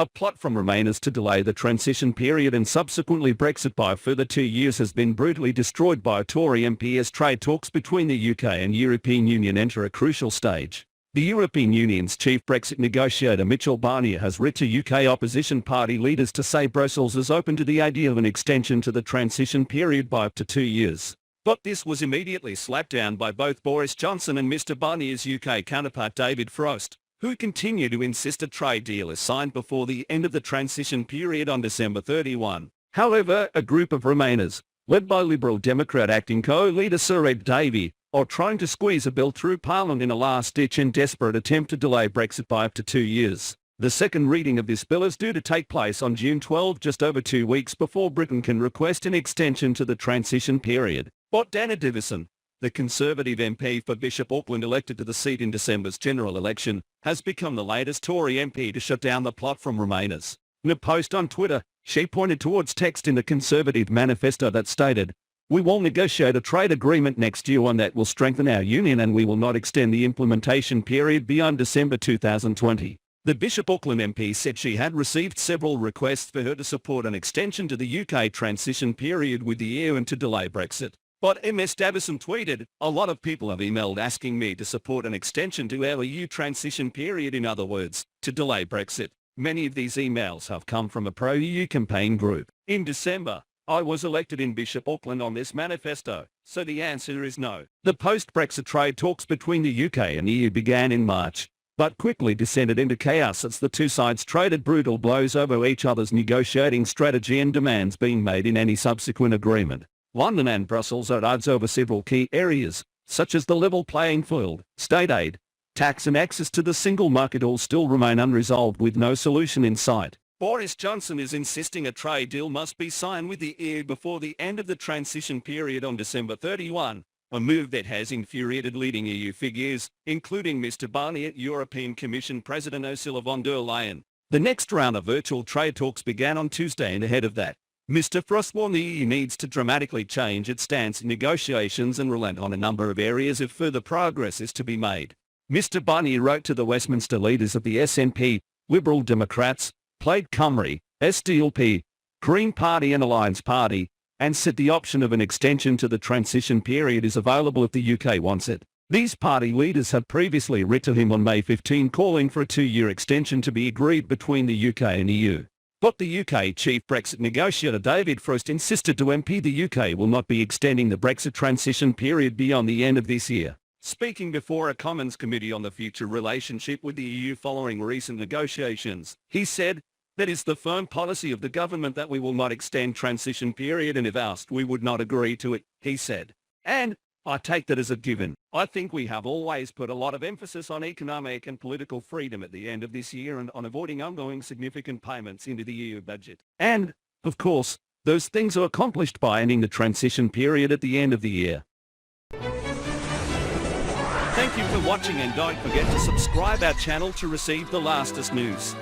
A plot from Remainers to delay the transition period and subsequently Brexit by a further 2 years has been brutally destroyed by a Tory MP as trade talks between the UK and European Union enter a crucial stage. The European Union's chief Brexit negotiator Michel Barnier has written to UK opposition party leaders to say Brussels is open to the idea of an extension to the transition period by up to 2 years. But this was immediately slapped down by both Boris Johnson and Mr Barnier's UK counterpart David Frost, who continue to insist a trade deal is signed before the end of the transition period on December 31. However, a group of Remainers, led by Liberal Democrat acting co-leader Sir Ed Davey, are trying to squeeze a bill through Parliament in a last-ditch and desperate attempt to delay Brexit by up to 2 years. The second reading of this bill is due to take place on June 12, just over 2 weeks before Britain can request an extension to the transition period. But Dana Divison, the Conservative MP for Bishop Auckland elected to the seat in December's general election, has become the latest Tory MP to shut down the plot from Remainers. In a post on Twitter, she pointed towards text in the Conservative manifesto that stated, "We will negotiate a trade agreement next year, one that will strengthen our union, and we will not extend the implementation period beyond December 2020. The Bishop Auckland MP said she had received several requests for her to support an extension to the UK transition period with the EU and to delay Brexit. But Ms Davison tweeted, "A lot of people have emailed asking me to support an extension to our EU transition period, in other words, to delay Brexit. Many of these emails have come from a pro-EU campaign group. In December, I was elected in Bishop Auckland on this manifesto, so the answer is no." The post-Brexit trade talks between the UK and EU began in March, but quickly descended into chaos as the two sides traded brutal blows over each other's negotiating strategy and demands being made in any subsequent agreement. London and Brussels are at odds over several key areas, such as the level playing field, state aid, tax and access to the single market all still remain unresolved with no solution in sight. Boris Johnson is insisting a trade deal must be signed with the EU before the end of the transition period on December 31, a move that has infuriated leading EU figures, including Mr Barnier, European Commission President Ursula von der Leyen. The next round of virtual trade talks began on Tuesday, and ahead of that, Mr Frost warned the EU needs to dramatically change its stance in negotiations and relent on a number of areas if further progress is to be made. Mr Barnier wrote to the Westminster leaders of the SNP, Liberal Democrats, Plaid Cymru, SDLP, Green Party and Alliance Party, and said the option of an extension to the transition period is available if the UK wants it. These party leaders had previously written him on May 15 calling for a 2-year extension to be agreed between the UK and EU. But the UK chief Brexit negotiator David Frost insisted to MP the UK will not be extending the Brexit transition period beyond the end of this year. Speaking before a Commons committee on the future relationship with the EU following recent negotiations, he said, "That is the firm policy of the government that we will not extend transition period, and if asked we would not agree to it," he said. "And I take that as a given. I think we have always put a lot of emphasis on economic and political freedom at the end of this year and on avoiding ongoing significant payments into the EU budget. And, of course, those things are accomplished by ending the transition period at the end of the year." Thank you for watching, and don't forget to subscribe our channel to receive the latest news.